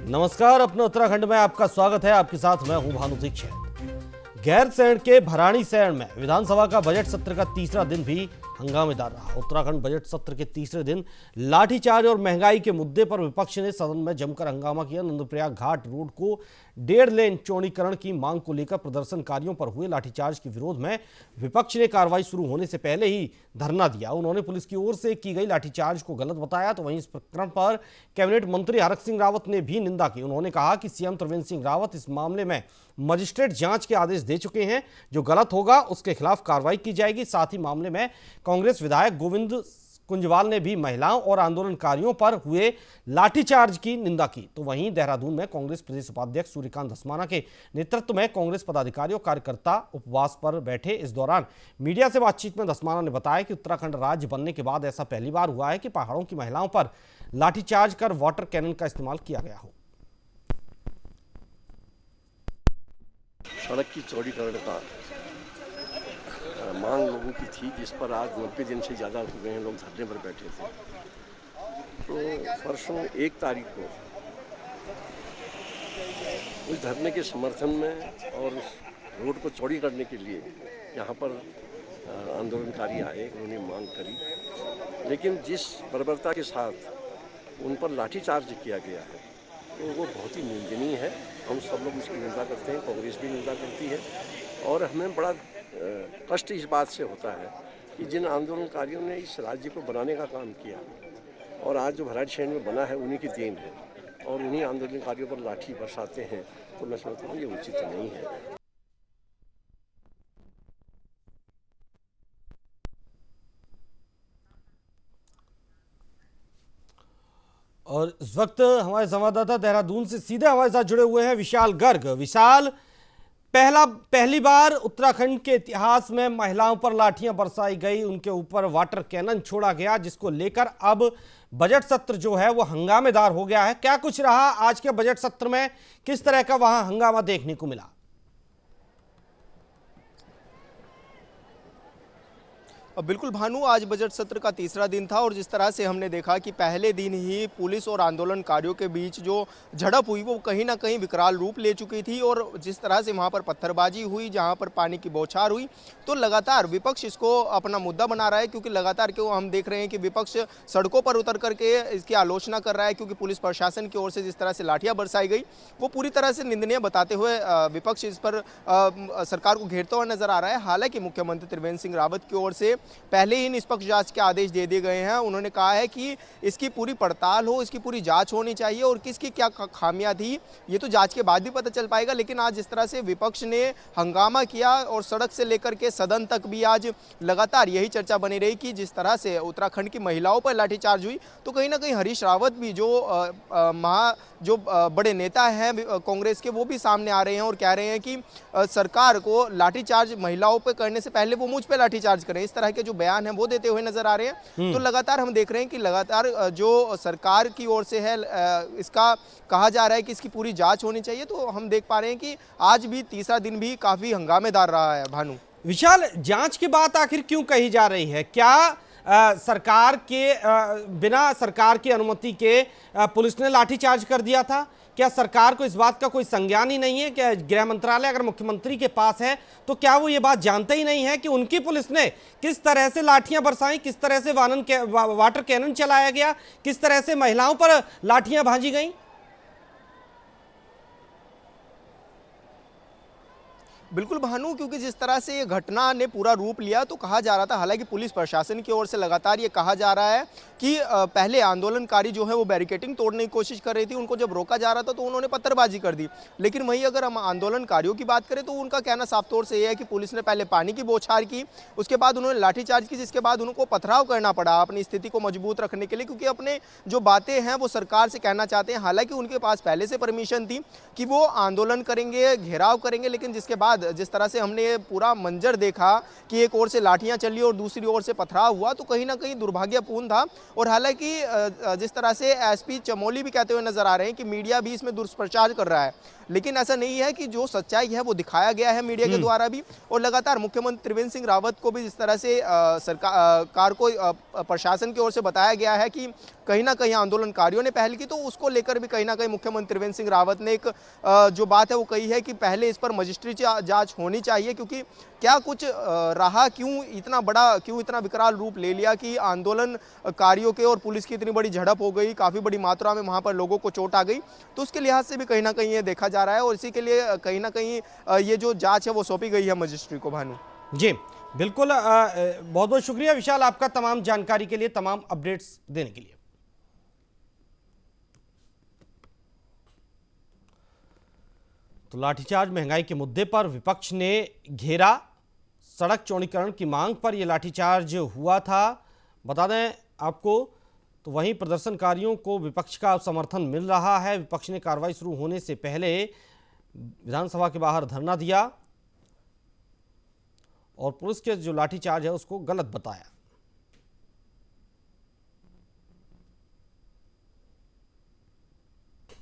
नमस्कार, अपने उत्तराखंड में आपका स्वागत है। आपके साथ मैं हूं भानु दीक्षित। गैरसैंण के भराड़ीसैंण में विधानसभा का बजट सत्र का तीसरा दिन भी हंगामेदार रहा। उत्तराखंड बजट सत्र के तीसरे दिन लाठीचार्ज और महंगाई के मुद्दे पर विपक्ष ने सदन में जमकर हंगामा किया। नंदप्रयाग घाट रोड को 1.5 लेन चौड़ीकरण की मांग को लेकर प्रदर्शनकारियों पर हुए लाठीचार्ज के विरोध में विपक्ष ने कार्रवाई शुरू होने से पहले ही धरना दिया। उन्होंने पुलिस की ओर से की गई लाठीचार्ज को गलत बताया। तो वहीं इस प्रकरण पर कैबिनेट मंत्री हरक सिंह रावत ने भी निंदा की। उन्होंने कहा कि सीएम त्रिवेंद्र सिंह रावत इस मामले में मजिस्ट्रेट जांच के आदेश दे चुके हैं। जो गलत होगा उसके खिलाफ कार्रवाई की जाएगी। साथ ही मामले में कांग्रेस विधायक गोविंद कुंजवाल ने भी महिलाओं और आंदोलनकारियों पर हुए लाठीचार्ज की निंदा की। तो वहीं देहरादून में कांग्रेस प्रदेश उपाध्यक्ष सूर्यकांत धस्माना के नेतृत्व में कांग्रेस पदाधिकारी और कार्यकर्ता उपवास पर बैठे। इस दौरान मीडिया से बातचीत में धस्माना ने बताया कि उत्तराखंड राज्य बनने के बाद ऐसा पहली बार हुआ है कि पहाड़ों की महिलाओं पर लाठीचार्ज कर वाटर कैनन का इस्तेमाल किया गया हो। सड़क की चौड़ीकरण का मांग लोगों की थी, जिस पर आज 90 दिन से ज़्यादा हो गए हैं लोग धरने पर बैठे थे। तो परसों 1 तारीख को उस धरने के समर्थन में और उस रोड को चौड़ी करने के लिए यहाँ पर आंदोलनकारी आए, उन्होंने मांग करी। लेकिन जिस बर्बरता के साथ उन पर लाठीचार्ज किया गया है तो वो बहुत ही निंदनीय है। हम सब लोग उसकी निंदा करते हैं, कांग्रेस भी निंदा करती है। और हमें बड़ा कष्ट इस बात से होता है कि जिन आंदोलनकारियों ने इस राज्य को बनाने का काम किया और आज जो भराड़ीसैंण में बना है उन्हीं की देन है, और उन्हीं आंदोलनकारियों पर लाठी बरसाते हैं, तो मैं समझता हूँ ये उचित नहीं है। और इस वक्त हमारे संवाददाता देहरादून से सीधे हमारे साथ जुड़े हुए हैं विशाल गर्ग। विशाल, पहली बार उत्तराखंड के इतिहास में महिलाओं पर लाठियां बरसाई गई, उनके ऊपर वाटर कैनन छोड़ा गया, जिसको लेकर अब बजट सत्र जो है वो हंगामेदार हो गया है। क्या कुछ रहा आज के बजट सत्र में, किस तरह का वहां हंगामा देखने को मिला? बिल्कुल भानु, आज बजट सत्र का तीसरा दिन था और जिस तरह से हमने देखा कि पहले दिन ही पुलिस और आंदोलनकारियों के बीच जो झड़प हुई वो कहीं ना कहीं विकराल रूप ले चुकी थी। और जिस तरह से वहां पर पत्थरबाजी हुई, जहां पर पानी की बौछार हुई, तो लगातार विपक्ष इसको अपना मुद्दा बना रहा है। क्योंकि लगातार क्यों हम देख रहे हैं कि विपक्ष सड़कों पर उतर करके इसकी आलोचना कर रहा है, क्योंकि पुलिस प्रशासन की ओर से जिस तरह से लाठियां बरसाई गई वो पूरी तरह से निंदनीय बताते हुए विपक्ष इस पर सरकार को घेरता हुआ नजर आ रहा है। हालांकि मुख्यमंत्री त्रिवेंद्र सिंह रावत की ओर से पहले ही निष्पक्ष जांच के आदेश दे दिए गए हैं। उन्होंने कहा है कि इसकी पूरी पड़ताल हो, इसकी पूरी जांच होनी चाहिए और किसकी क्या खामियां थी ये तो जांच के बाद भी पता चल पाएगा। लेकिन आज जिस तरह से विपक्ष ने हंगामा किया और सड़क से लेकर के सदन तक भी आज लगातार यही चर्चा बनी रही कि जिस तरह से उत्तराखंड की महिलाओं पर लाठीचार्ज हुई, तो कहीं ना कहीं हरीश रावत भी जो बड़े नेता हैं कांग्रेस के, वो भी सामने आ रहे हैं और कह रहे हैं कि सरकार को लाठीचार्ज महिलाओं पर करने से पहले वो मुझ पर लाठीचार्ज करें। इस तरह के जो बयान है वो देते हुए नजर आ रहे हैं। तो लगातार हम देख रहे हैं कि लगातार जो सरकार की ओर से है इसका कहा जा रहा है कि इसकी पूरी जांच होनी चाहिए। तो हम देख पा रहे हैं कि आज भी तीसरा दिन भी काफी हंगामेदार रहा है। भानु, विशाल, जांच की बात आखिर क्यों कही जा रही है? क्या सरकार के बिना सरकार की अनुमति के पुलिस ने लाठीचार्ज कर दिया था? क्या सरकार को इस बात का कोई संज्ञान ही नहीं है? क्या गृह मंत्रालय अगर मुख्यमंत्री के पास है तो क्या वो ये बात जानते ही नहीं है कि उनकी पुलिस ने किस तरह से लाठियां बरसाई, किस तरह से वाटर कैनन चलाया गया, किस तरह से महिलाओं पर लाठियां भाजी गई? बिल्कुल भानु, क्योंकि जिस तरह से ये घटना ने पूरा रूप लिया तो कहा जा रहा था, हालांकि पुलिस प्रशासन की ओर से लगातार ये कहा जा रहा है कि पहले आंदोलनकारी जो है वो बैरिकेडिंग तोड़ने की कोशिश कर रही थी, उनको जब रोका जा रहा था तो उन्होंने पत्थरबाजी कर दी। लेकिन वहीं अगर हम आंदोलनकारियों की बात करें तो उनका कहना साफ तौर से ये है कि पुलिस ने पहले पानी की बौछार की, उसके बाद उन्होंने लाठीचार्ज की, जिसके बाद उनको पथराव करना पड़ा अपनी स्थिति को मजबूत रखने के लिए, क्योंकि अपने जो बातें हैं वो सरकार से कहना चाहते हैं। हालांकि उनके पास पहले से परमिशन थी कि वो आंदोलन करेंगे, घेराव करेंगे, लेकिन जिसके बाद जिस तरह से हमने पूरा मंजर देखा कि एक ओर से लाठियां चली और दूसरी ओर से पथराव हुआ, तो कहीं ना कहीं दुर्भाग्यपूर्ण था। और हालांकि जिस तरह से एसपी चमोली भी कहते हुए नजर आ रहे हैं कि मीडिया भी इसमें दुष्प्रचार कर रहा है, लेकिन ऐसा नहीं है कि जो सच्चाई है वो दिखाया गया है मीडिया के द्वारा भी। और लगातार मुख्यमंत्री त्रिवेंद्र सिंह रावत को भी जिस तरह से सरकार को प्रशासन की ओर से बताया गया है कि कहीं ना कहीं आंदोलनकारियों ने पहल की, तो उसको लेकर भी कहीं ना कहीं मुख्यमंत्री त्रिवेंद्र सिंह रावत ने एक जो बात है वो कही है कि पहले इस पर मजिस्ट्रेट जांच होनी चाहिए, क्योंकि क्या कुछ रहा, क्यों इतना विकराल रूप ले लिया कि आंदोलनकारियों के और पुलिस की इतनी बड़ी झड़प हो गई, काफ़ी बड़ी मात्रा में वहाँ पर लोगों को चोट आ गई। तो उसके लिहाज से भी कहीं ना कहीं ये देखा जा रहा है और इसी के लिए कहीं ना कहीं ये जो जाँच है वो सौंपी गई है मजिस्ट्रेट को। भानु जी बिल्कुल, बहुत बहुत शुक्रिया विशाल आपका तमाम जानकारी के लिए, तमाम अपडेट्स देने के लिए। तो लाठीचार्ज महंगाई के मुद्दे पर विपक्ष ने घेरा, सड़क चौड़ीकरण की मांग पर यह लाठीचार्ज हुआ था, बता दें आपको। तो वहीं प्रदर्शनकारियों को विपक्ष का समर्थन मिल रहा है। विपक्ष ने कार्रवाई शुरू होने से पहले विधानसभा के बाहर धरना दिया और पुलिस के जो लाठीचार्ज है उसको गलत बताया।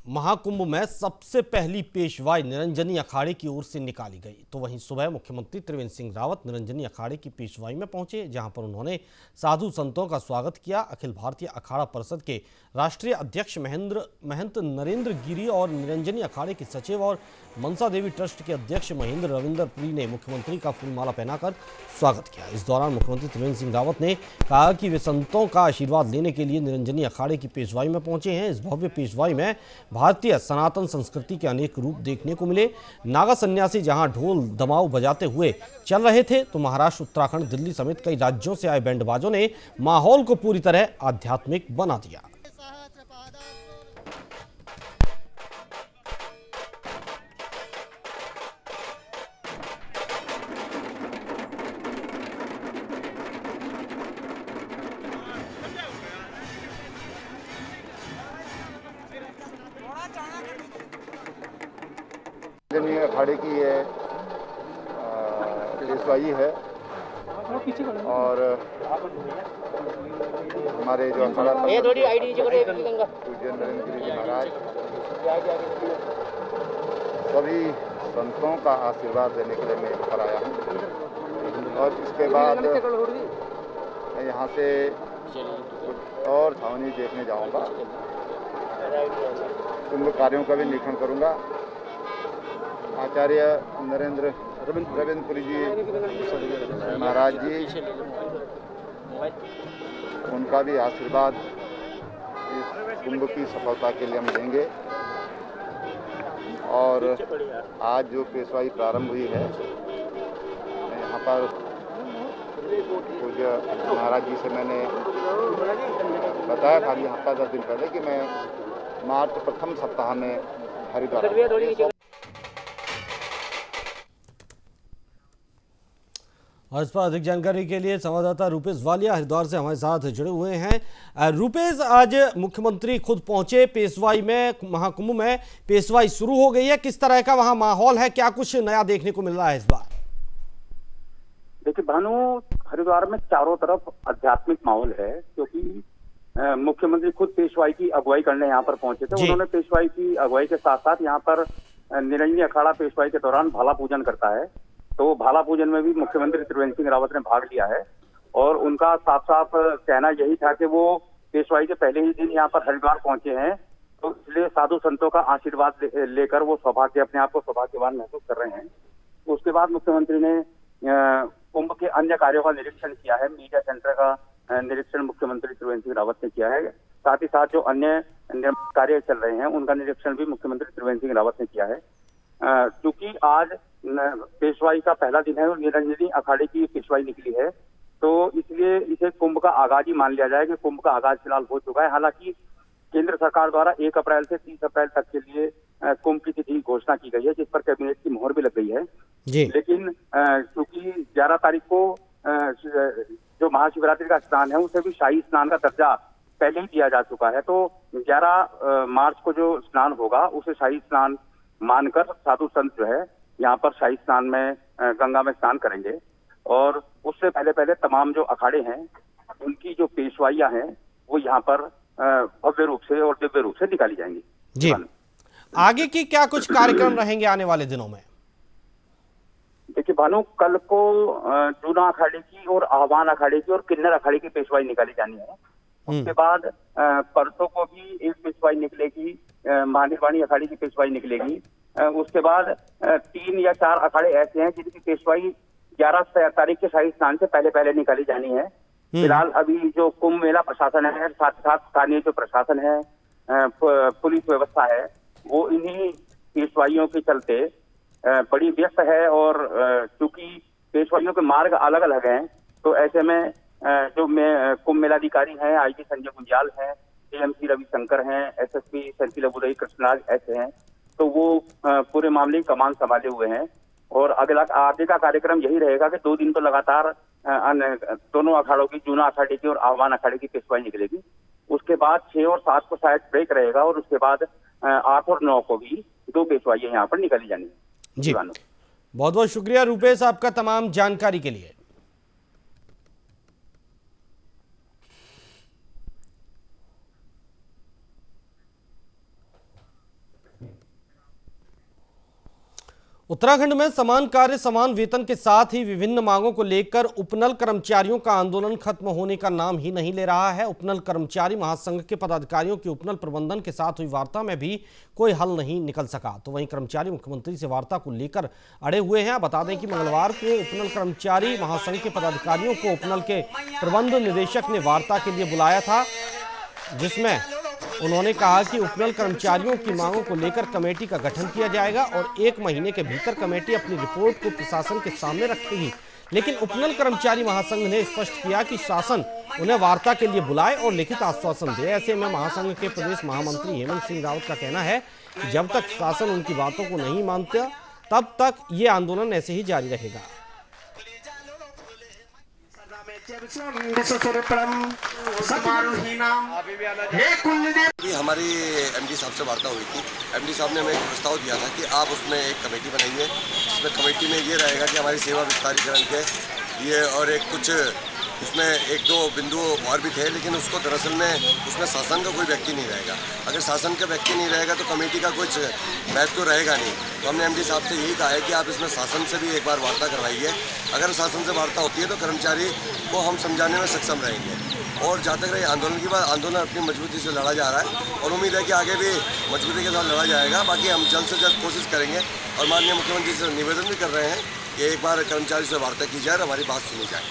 महाकुंभ में सबसे पहली पेशवाई निरंजनी अखाड़े की ओर से निकाली गई। तो वहीं सुबह मुख्यमंत्री त्रिवेंद्र सिंह रावत निरंजनी अखाड़े की पेशवाई में पहुंचे, जहां पर उन्होंने साधु संतों का स्वागत किया। अखिल भारतीय अखाड़ा परिषद के राष्ट्रीय अध्यक्ष महंत नरेंद्र गिरी और निरंजनी अखाड़े के सचिव और मनसा देवी ट्रस्ट के अध्यक्ष महेंद्र रविंदर पुरी ने मुख्यमंत्री का फूलमाला पहनाकर स्वागत किया। इस दौरान मुख्यमंत्री त्रिवेंद्र सिंह रावत ने कहा कि वे संतों का आशीर्वाद लेने के लिए निरंजनी अखाड़े की पेशवाई में पहुंचे हैं। इस भव्य पेशवाई में भारतीय सनातन संस्कृति के अनेक रूप देखने को मिले। नागा सन्यासी जहां ढोल दमाऊ बजाते हुए चल रहे थे, तो महाराष्ट्र, उत्तराखंड, दिल्ली समेत कई राज्यों से आए बैंडबाजों ने माहौल को पूरी तरह आध्यात्मिक बना दिया। निरंजनी अखाड़े की ये पेशवाई है और हमारे जो अखाड़ा पूज्य नरेंद्र गिरी जी महाराज सभी संतों का आशीर्वाद लेने के लिए मैं पर आया हूँ और इसके बाद मैं यहाँ से कुछ और छावनी देखने जाऊँगा, कुंभ कार्यों का भी निरीक्षण करूँगा। आचार्य रविंद्र पुरी जी महाराज जी, उनका भी आशीर्वाद इस कुंभ की सफलता के लिए हम लेंगे। और आज जो पेशवाई प्रारंभ हुई है, यहाँ पर पूज्य महाराज जी से मैंने बताया था अभी हफ्ता 10 दिन पहले कि मैं मार्च प्रथम सप्ताह में हरिद्वार। और इस पर अधिक जानकारी के लिए संवाददाता रूपेश वालिया हरिद्वार से हमारे साथ जुड़े हुए हैं। रूपेश, आज मुख्यमंत्री खुद पहुंचे पेशवाई में, महाकुंभ में पेशवाई शुरू हो गई है, किस तरह का वहां माहौल है, क्या कुछ नया देखने को मिल रहा है इस बार? देखिए भानु, हरिद्वार में चारों तरफ आध्यात्मिक माहौल है, क्योंकि मुख्यमंत्री खुद पेशवाई की अगुवाई करने यहाँ पर पहुंचे थे। उन्होंने पेशवाई की अगुवाई के साथ साथ यहाँ पर निरंजनी अखाड़ा पेशवाई के दौरान भाला पूजन करता है, तो भाला पूजन में भी मुख्यमंत्री त्रिवेंद्र सिंह रावत ने भाग लिया है। और उनका साफ साफ कहना यही था कि वो पेशवाई के पहले ही दिन यहाँ पर हरिद्वार पहुंचे हैं, तो इसलिए साधु संतों का आशीर्वाद लेकर वो अपने आप को सौभाग्यवान महसूस कर रहे हैं। तो उसके बाद मुख्यमंत्री ने कुंभ के अन्य कार्यों का निरीक्षण किया है। मीडिया सेंटर का निरीक्षण मुख्यमंत्री त्रिवेंद्र सिंह रावत ने किया है, साथ ही साथ जो अन्य कार्य चल रहे हैं उनका निरीक्षण भी मुख्यमंत्री त्रिवेंद्र सिंह रावत ने किया है। क्योंकि आज पेशवाई का पहला दिन है और निरंजनी अखाड़े की पेशवाई निकली है, तो इसलिए इसे कुंभ का आगाज ही मान लिया जाए कि कुंभ का आगाज फिलहाल हो चुका है। हालांकि केंद्र सरकार द्वारा 1 अप्रैल से 30 अप्रैल तक के लिए कुंभ की तिथि घोषणा की गई है, जिस पर कैबिनेट की मोहर भी लग गई है जी। लेकिन क्योंकि 11 तारीख को जो महाशिवरात्रि का स्नान है उसे भी शाही स्नान का दर्जा पहले ही दिया जा चुका है, तो 11 मार्च को जो स्नान होगा उसे शाही स्नान मानकर साधु संत जो है यहाँ पर शाही स्नान में गंगा में स्नान करेंगे। और उससे पहले तमाम जो अखाड़े हैं उनकी जो पेशवाइयां हैं वो यहाँ पर भव्य रूप से और दिव्य रूप से निकाली जाएंगी जी। आगे की क्या कुछ कार्यक्रम रहेंगे आने वाले दिनों में? देखिए भानु, कल को जूना अखाड़े की और आह्वान अखाड़े की और किन्नर अखाड़े की पेशवाई निकाली जानी है। उसके बाद परसों को भी एक पेशवाई निकलेगी, महानिर्वाणी अखाड़े की पेशवाई निकलेगी। उसके बाद 3 या 4 अखाड़े ऐसे हैं जिनकी पेशवाई 11 तारीख के शाही स्नान से पहले पहले निकाली जानी है। फिलहाल अभी जो कुंभ मेला प्रशासन है, साथ साथ स्थानीय जो प्रशासन है, पुलिस व्यवस्था है, वो इन्हीं पेशवाइयों के चलते बड़ी व्यस्त है। और चूंकि पेशवाइयों के मार्ग अलग अलग हैं, तो ऐसे में जो कुंभ मेलाधिकारी हैं, आईजी संजय गुंजाल हैं, एएमसी रविशंकर हैं, एसएसपी सेंथिल अबुदई कृष्णराज ऐसे हैं, तो वो पूरे मामले की कमान संभाले हुए हैं। और आगे का कार्यक्रम यही रहेगा कि 2 दिन तो लगातार दोनों अखाड़ों की, जूना अखाड़े की और आह्वान अखाड़े की पेशवाई निकलेगी। उसके बाद 6 और 7 को शायद ब्रेक रहेगा, और उसके बाद 8 और 9 को भी 2 पेशवाइयां यहाँ पर निकाली जानी है। जी, बहुत बहुत शुक्रिया रूपेश आपका तमाम जानकारी के लिए। उत्तराखंड में समान कार्य समान वेतन के साथ ही विभिन्न मांगों को लेकर उपनल कर्मचारियों का आंदोलन खत्म होने का नाम ही नहीं ले रहा है। उपनल कर्मचारी महासंघ के पदाधिकारियों की उपनल प्रबंधन के साथ हुई वार्ता में भी कोई हल नहीं निकल सका, तो वहीं कर्मचारी मुख्यमंत्री से वार्ता को लेकर अड़े हुए हैं। बता दें कि मंगलवार को उपनल कर्मचारी महासंघ के पदाधिकारियों को उपनल के प्रबंध निदेशक ने वार्ता के लिए बुलाया था, जिसमें उन्होंने कहा कि उपनल कर्मचारियों की मांगों को लेकर कमेटी का गठन किया जाएगा और 1 महीने के भीतर कमेटी अपनी रिपोर्ट को प्रशासन के सामने रखेगी। लेकिन उपनल कर्मचारी महासंघ ने स्पष्ट किया कि शासन उन्हें वार्ता के लिए बुलाए और लिखित आश्वासन दे। ऐसे में महासंघ के प्रदेश महामंत्री हेमंत सिंह रावत का कहना है कि जब तक शासन उनकी बातों को नहीं मानता, तब तक ये आंदोलन ऐसे ही जारी रहेगा। हमारी एमडी साहब से वार्ता हुई थी। एमडी साहब ने हमें एक प्रस्ताव दिया था कि आप उसमें एक कमेटी बनाइए, जिसमें कमेटी में ये रहेगा कि हमारी सेवा विस्तारीकरण के ये और एक कुछ उसमें 1-2 बिंदु और भी थे, लेकिन उसको दरअसल में उसमें शासन का कोई व्यक्ति नहीं रहेगा। अगर शासन का व्यक्ति नहीं रहेगा तो कमेटी का कुछ महत्व तो रहेगा नहीं। तो हमने एमडी साहब से यही कहा है कि आप इसमें शासन से भी एक बार वार्ता करवाइए। अगर शासन से वार्ता होती है तो कर्मचारी को हम समझाने में सक्षम रहेंगे। और जहाँ तक रही आंदोलन की बात, आंदोलन अपनी मजबूती से लड़ा जा रहा है और उम्मीद है कि आगे भी मजबूती के साथ लड़ा जाएगा। बाकी हम जल्द से जल्द कोशिश करेंगे और माननीय मुख्यमंत्री से निवेदन भी कर रहे हैं कि एक बार कर्मचारी से वार्ता की जाए और हमारी बात सुनी जाए।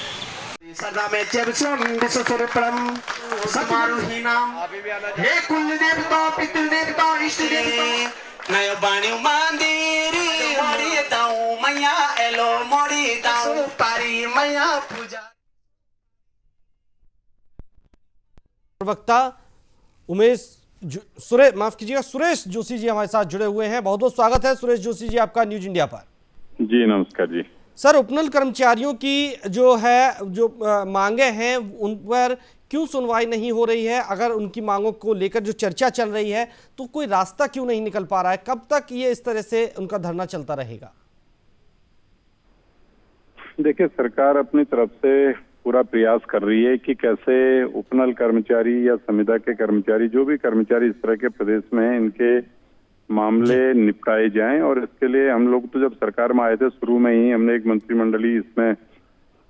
प्रवक्ता सुरेश जोशी जी हमारे साथ जुड़े हुए हैं। बहुत बहुत स्वागत है सुरेश जोशी जी आपका न्यूज इंडिया पर। जी नमस्कार जी। सर, उपनल कर्मचारियों की जो मांगे हैं उन पर क्यों सुनवाई नहीं हो रही है? अगर उनकी मांगों को लेकर जो चर्चा चल रही है तो कोई रास्ता क्यों नहीं निकल पा रहा है? कब तक ये इस तरह से उनका धरना चलता रहेगा? देखिए, सरकार अपनी तरफ से पूरा प्रयास कर रही है कि कैसे उपनल कर्मचारी या संविदा के कर्मचारी, जो भी कर्मचारी इस तरह के प्रदेश में हैं, इनके मामले निपटाए जाएं। और इसके लिए हम लोग तो जब सरकार में आए थे शुरू में ही हमने एक मंत्रिमंडली इसमें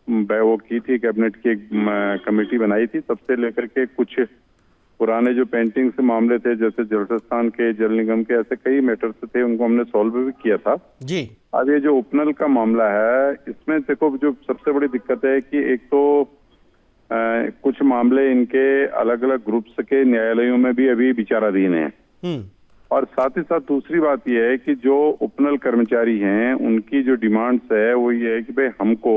वो की थी, कैबिनेट की एक कमेटी बनाई थी। तब से लेकर के कुछ पुराने जो पेंडिंग से मामले थे, जैसे जलस्थान के, जल निगम के, ऐसे कई मैटर्स थे, उनको हमने सॉल्व भी किया था जी। अब ये जो उपनल का मामला है, इसमें देखो जो सबसे बड़ी दिक्कत है कि एक तो कुछ मामले इनके अलग अलग ग्रुप्स के न्यायालयों में भी अभी विचाराधीन है। और साथ ही साथ दूसरी बात यह है कि जो उपनल कर्मचारी हैं उनकी जो डिमांड्स है वो ये है कि भाई हमको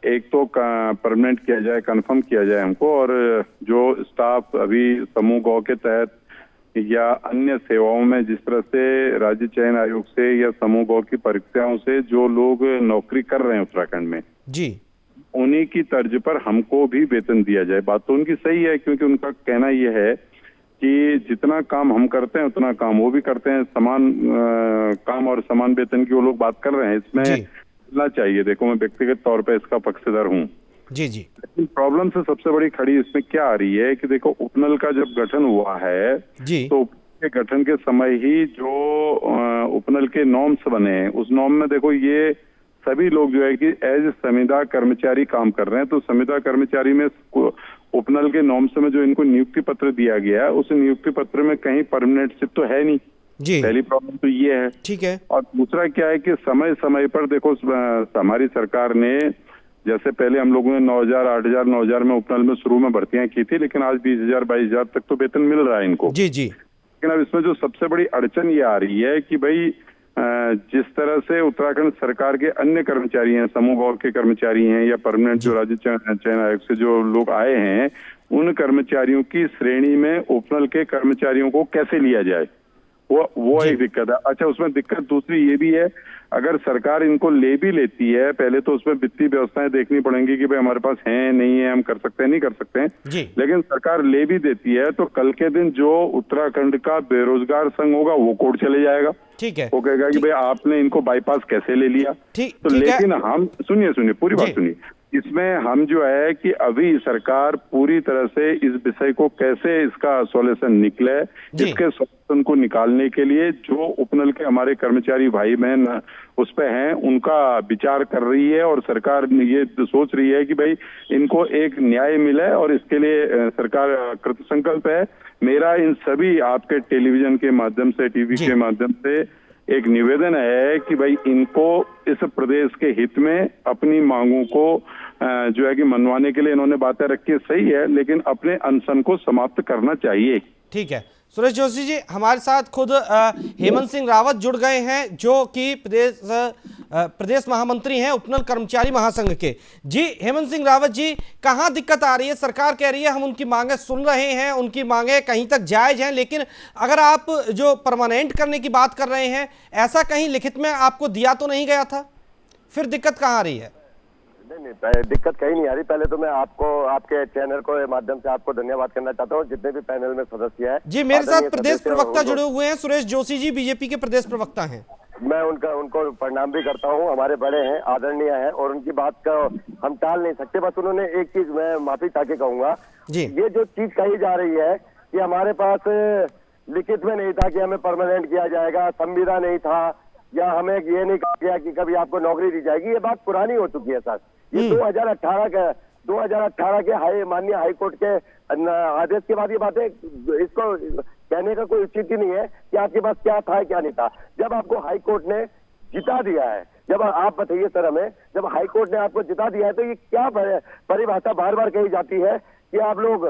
एक तो परमानेंट किया जाए, कंफर्म किया जाए हमको, और जो स्टाफ अभी समूह गौ के तहत या अन्य सेवाओं में जिस तरह से राज्य चयन आयोग से या समूह गौ की परीक्षाओं से जो लोग नौकरी कर रहे हैं उत्तराखंड में जी, उन्हीं की तर्ज पर हमको भी वेतन दिया जाए। बात तो उनकी सही है, क्योंकि उनका कहना यह है कि जितना काम हम करते हैं उतना काम वो भी करते हैं, समान काम और समान वेतन की वो लोग बात कर रहे हैं। इसमें मिलना चाहिए। देखो, मैं व्यक्तिगत तौर पे इसका पक्षधर हूँ जी। लेकिन प्रॉब्लम से सबसे बड़ी खड़ी इसमें क्या आ रही है कि देखो, उपनल का जब गठन हुआ है जी, तो के गठन के समय ही जो उपनल के नॉर्म्स बने, उस नॉर्म में देखो ये सभी लोग जो है कि एज संविदा कर्मचारी काम कर रहे हैं। तो संविदा कर्मचारी में उपनल के नॉर्म्स में जो इनको नियुक्ति पत्र दिया गया है, उस नियुक्ति पत्र में कहीं परमानेंटशिप तो है नहीं जी। पहली प्रॉब्लम तो ये है। ठीक है। और दूसरा क्या है कि समय समय पर देखो हमारी सरकार ने, जैसे पहले हम लोगों ने 9,000, 8,000, 9,000 में उपनल में शुरू में भर्तियां की थी, लेकिन आज 20,000, 22,000 तक तो वेतन मिल रहा है इनको। जी जी। लेकिन अब इसमें जो सबसे बड़ी अड़चन ये आ रही है कि भाई जिस तरह से उत्तराखंड सरकार के अन्य कर्मचारी हैं, समूह गौर के कर्मचारी हैं या परमानेंट जो राज्य चयन आयोग से जो लोग आए हैं, उन कर्मचारियों की श्रेणी में उपनल के कर्मचारियों को कैसे लिया जाए, वो एक दिक्कत है। अच्छा, उसमें दिक्कत दूसरी ये भी है, अगर सरकार इनको ले भी लेती है, पहले तो उसमें वित्तीय व्यवस्थाएं देखनी पड़ेंगी कि भाई हमारे पास है नहीं है, हम कर सकते हैं नहीं कर सकते हैं। लेकिन सरकार ले भी देती है तो कल के दिन जो उत्तराखंड का बेरोजगार संघ होगा वो कोर्ट चले जाएगा। ठीक है। वो कहेगा कि भाई आपने इनको बाईपास कैसे ले लिया। तो लेकिन हम सुनिए पूरी बात सुनिए, इसमें हम जो है कि अभी सरकार पूरी तरह से इस विषय को कैसे इसका सॉल्यूशन निकले, इसके सॉल्यूशन को निकालने के लिए जो उपनल के हमारे कर्मचारी भाई बहन उस पे हैं, उनका विचार कर रही है। और सरकार ये सोच रही है कि भाई इनको एक न्याय मिले, और इसके लिए सरकार कृतसंकल्प है। मेरा इन सभी आपके टेलीविजन के माध्यम से, टीवी के माध्यम से एक निवेदन है कि भाई इनको इस प्रदेश के हित में अपनी मांगों को जो है कि मनवाने के लिए इन्होंने बातें रखी, सही है, लेकिन अपने अनशन को समाप्त करना चाहिए। ठीक है। सुरेश जोशी जी, हमारे साथ खुद हेमंत सिंह रावत जुड़ गए हैं, जो कि प्रदेश महामंत्री हैं उपनल कर्मचारी महासंघ के। जी हेमंत सिंह रावत जी, कहां दिक्कत आ रही है? सरकार कह रही है हम उनकी मांगे सुन रहे हैं, उनकी मांगे कहीं तक जायज हैं, लेकिन अगर आप जो परमानेंट करने की बात कर रहे हैं, ऐसा कहीं लिखित में आपको दिया तो नहीं गया था? फिर दिक्कत कहां आ रही है? नहीं, दिक्कत कहीं नहीं आ रही। पहले तो मैं आपको, आपके चैनल को माध्यम से आपको धन्यवाद करना चाहता हूँ, जितने भी पैनल में सदस्य हैं। जी, मेरे साथ प्रदेश प्रवक्ता जुड़े हुए हैं, सुरेश जोशी जी बीजेपी के प्रदेश प्रवक्ता हैं। मैं उनको प्रणाम भी करता हूँ, हमारे बड़े हैं, आदरणीय हैं, और उनकी बात का हम टाल नहीं सकते। बस उन्होंने एक चीज मैं माफी चाह के कहूंगा, ये जो चीज कही जा रही है कि हमारे पास लिखित में नहीं था कि हमें परमानेंट किया जाएगा, संविदा नहीं था, या हमें ये नहीं कहा गया कि कभी आपको नौकरी दी जाएगी, ये बात पुरानी हो चुकी है सर। ये 2018 के माननीय हाईकोर्ट के आदेश के बाद ये बातें, इसको कहने का कोई स्थिति नहीं है कि आपके पास क्या था क्या नहीं था। जब आपको हाईकोर्ट ने जिता दिया है, जब आप बताइए सर हमें, जब हाईकोर्ट ने आपको जिता दिया है तो ये क्या परिभाषा बार बार कही जाती है कि आप लोग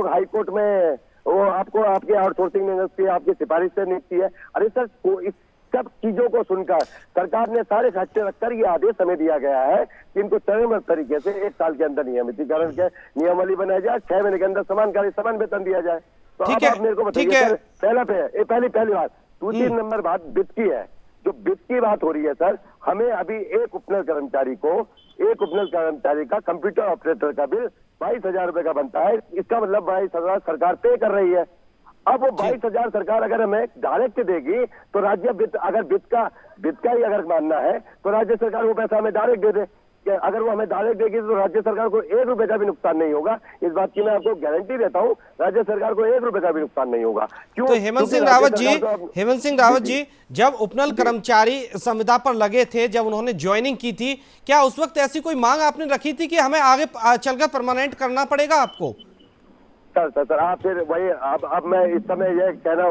हाईकोर्ट में वो आपको आपके आउटसोर्सिंग मिनिस्ट्री आपकी सिफारिश से नियुक्ति है। अरे सर, इस सब चीजों को सुनकर सरकार ने सारे फैक्टर रखकर ये आदेश हमें दिया गया है कि इनको चरणबद्ध तरीके से 1 साल के अंदर नियमितीकरण के नियमावली बनाया जाए, 6 महीने के अंदर समान वेतन दिया जाए। तो अब आप मेरे को बताइए सर, पहली बात। दूसरी नंबर बात वित्त की है। जो वित्त की बात हो रही है सर, हमें अभी एक उपनल कर्मचारी का कंप्यूटर ऑपरेटर का बिल 22,000 रुपए का बनता है। इसका मतलब 22,000 सरकार पे कर रही है। अब वो 22,000 सरकार अगर हमें डायरेक्ट देगी तो राज्य वित्त का ही अगर मानना है तो राज्य सरकार वो पैसा हमें डायरेक्ट दे दे। अगर वो हमें डायरेक्ट देगी तो राज्य सरकार को 1 रुपए का भी नुकसान नहीं होगा। इस बात की मैं आपको गारंटी देता हूँ, राज्य सरकार को 1 रुपए का भी नुकसान नहीं होगा। क्यों? तो हेमंत सिंह रावत जी, जब उपनल कर्मचारी संविदा पर लगे थे, जब उन्होंने ज्वाइनिंग की थी, क्या उस वक्त ऐसी कोई मांग आपने रखी थी कि हमें आगे चलकर परमानेंट करना पड़ेगा आपको? सर आप फिर वही, अब मैं इस समय यह कहना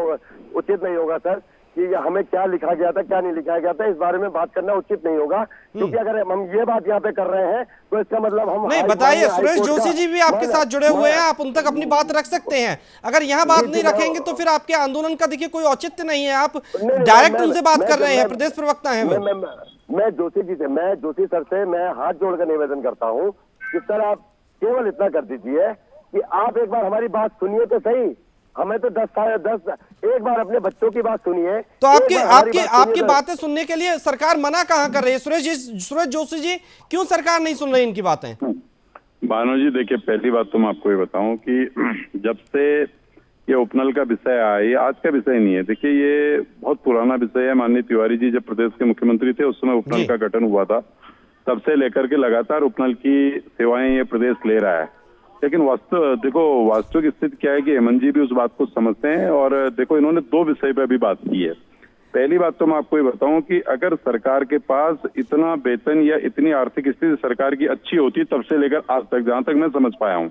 उचित नहीं होगा सर कि हमें क्या लिखा गया था क्या नहीं लिखा गया था, इस बारे में बात करना उचित नहीं होगा। क्योंकि अगर हम ये बात यहाँ पे कर रहे हैं तो इसका मतलब हम नहीं। बताइए, सुरेश जोशी जी भी आपके साथ जुड़े हुए हैं, आप उन तक अपनी बात रख सकते हैं। अगर यहाँ बात नहीं रखेंगे तो फिर आपके आंदोलन का देखिए कोई औचित्य नहीं है। आप डायरेक्ट उनसे बात कर रहे हैं, प्रदेश प्रवक्ता है। मैं जोशी सर से मैं हाथ जोड़कर निवेदन करता हूँ कि सर आप केवल इतना कर दीजिए कि आप एक बार हमारी बात सुनिए तो सही। हमें तो 10 एक बार अपने बच्चों की बात सुनिए। तो आपकी बातें सुनने के लिए सरकार मना कहाँ कर रही है? सुरेश जोशी जी, क्यों सरकार नहीं सुन रही इनकी बातें? भानु जी, देखिए, पहली बात तो मैं आपको ये बताऊं कि जब से ये उपनल का विषय आया, ये आज का विषय नहीं है। देखिए, ये बहुत पुराना विषय है। माननीय तिवारी जी जब प्रदेश के मुख्यमंत्री थे, उस समय उपनल का गठन हुआ था। तब से लेकर के लगातार उपनल की सेवाएं ये प्रदेश ले रहा है। लेकिन वास्तविक स्थिति क्या है कि हेमंत जी भी उस बात को समझते हैं। और देखो, इन्होंने 2 विषय पर भी बात की है। पहली बात तो मैं आपको ये बताऊं कि अगर सरकार के पास इतना वेतन या इतनी आर्थिक स्थिति सरकार की अच्छी होती तब से लेकर आज तक, जहां तक मैं समझ पाया हूं,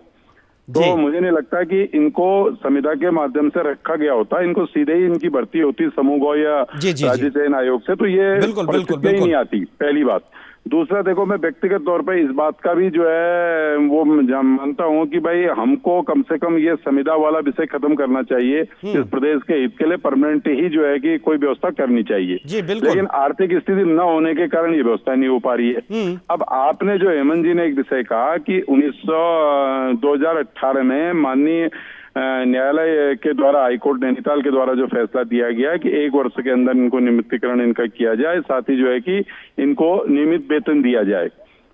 तो मुझे नहीं लगता कि इनको संविदा के माध्यम से रखा गया होता। इनको सीधे ही इनकी भर्ती होती समूह या राज्य चयन आयोग से, तो ये परिस्थिति ही नहीं आती, पहली बात। दूसरा, देखो, मैं व्यक्तिगत तौर पे इस बात का भी जो है वो मानता हूँ कि भाई हमको कम से कम ये संविदा वाला विषय खत्म करना चाहिए। इस प्रदेश के हित के लिए परमानेंट ही जो है कि कोई व्यवस्था करनी चाहिए, लेकिन आर्थिक स्थिति न होने के कारण ये व्यवस्था नहीं हो पा रही है। अब आपने जो हेमंत जी ने एक विषय कहा कि 2018 में माननीय न्यायालय के द्वारा, हाईकोर्ट नैनीताल के द्वारा जो फैसला दिया गया कि 1 वर्ष के अंदर इनको नियमितीकरण इनका किया जाए, साथ ही जो है कि इनको नियमित वेतन दिया जाए।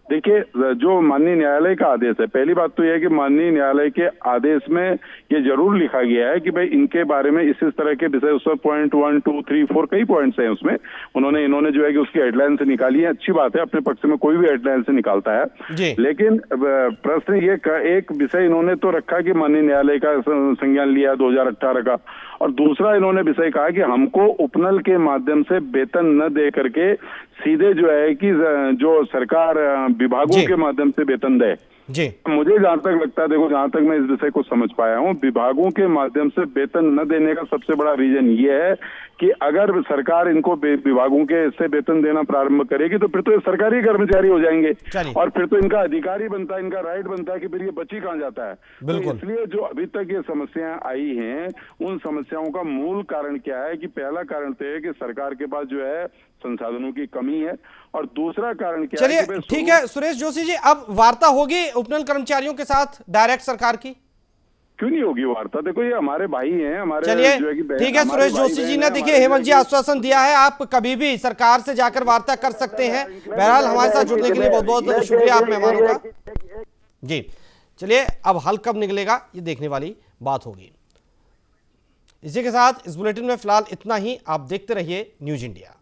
देखिए, जो माननीय न्यायालय का आदेश है, पहली बात तो यह है कि माननीय न्यायालय के आदेश में ये जरूर लिखा गया है कि भाई इनके बारे में इस तरह के विषय, उसमें पॉइंट 1, 2, 3, 4 कई पॉइंट्स हैं उसमें, इन्होंने जो है कि उसकी हेडलाइन से निकाली है। अच्छी बात है, अपने पक्ष में कोई भी हेडलाइन से निकालता है, लेकिन प्रश्न ये एक विषय इन्होंने तो रखा कि माननीय न्यायालय का संज्ञान लिया 2018 का, और दूसरा इन्होंने विषय कहा कि हमको उपनल के माध्यम से वेतन न दे करके सीधे जो है कि जो सरकार विभागों के माध्यम से वेतन दे। मुझे जहां तक लगता है, देखो, जहां तक मैं इस विषय को समझ पाया हूं, विभागों के माध्यम से वेतन न देने का सबसे बड़ा रीजन ये है कि अगर सरकार इनको विभागों के इससे वेतन देना प्रारंभ करेगी तो फिर तो ये सरकारी कर्मचारी हो जाएंगे, और फिर तो इनका अधिकारी बनता है, इनका राइट बनता है कि फिर ये बची कहां जाता है। तो इसलिए जो अभी तक ये समस्याएं आई हैं, उन समस्याओं का मूल कारण क्या है कि पहला कारण तो है कि सरकार के पास जो है संसाधनों की कमी है, और दूसरा कारण क्या है। चलिए, ठीक है सुरेश जोशी जी, अब वार्ता होगी उपनल कर्मचारियों के साथ डायरेक्ट सरकार की? क्यों नहीं होगी वार्ता? देखो, ये हमारे भाई हैं, हमारे, चलिए ठीक है सुरेश जोशी जी ने, देखिए, हेमंत जी आश्वासन दिया है, आप कभी भी सरकार से जाकर वार्ता कर सकते हैं। बहरहाल हमारे साथ जुड़ने के लिए बहुत बहुत शुक्रिया आप मेहमानों का जी। चलिए, अब हल कब निकलेगा ये देखने वाली बात होगी। इसी के साथ इस बुलेटिन में फिलहाल इतना ही। आप देखते रहिए न्यूज़ इंडिया।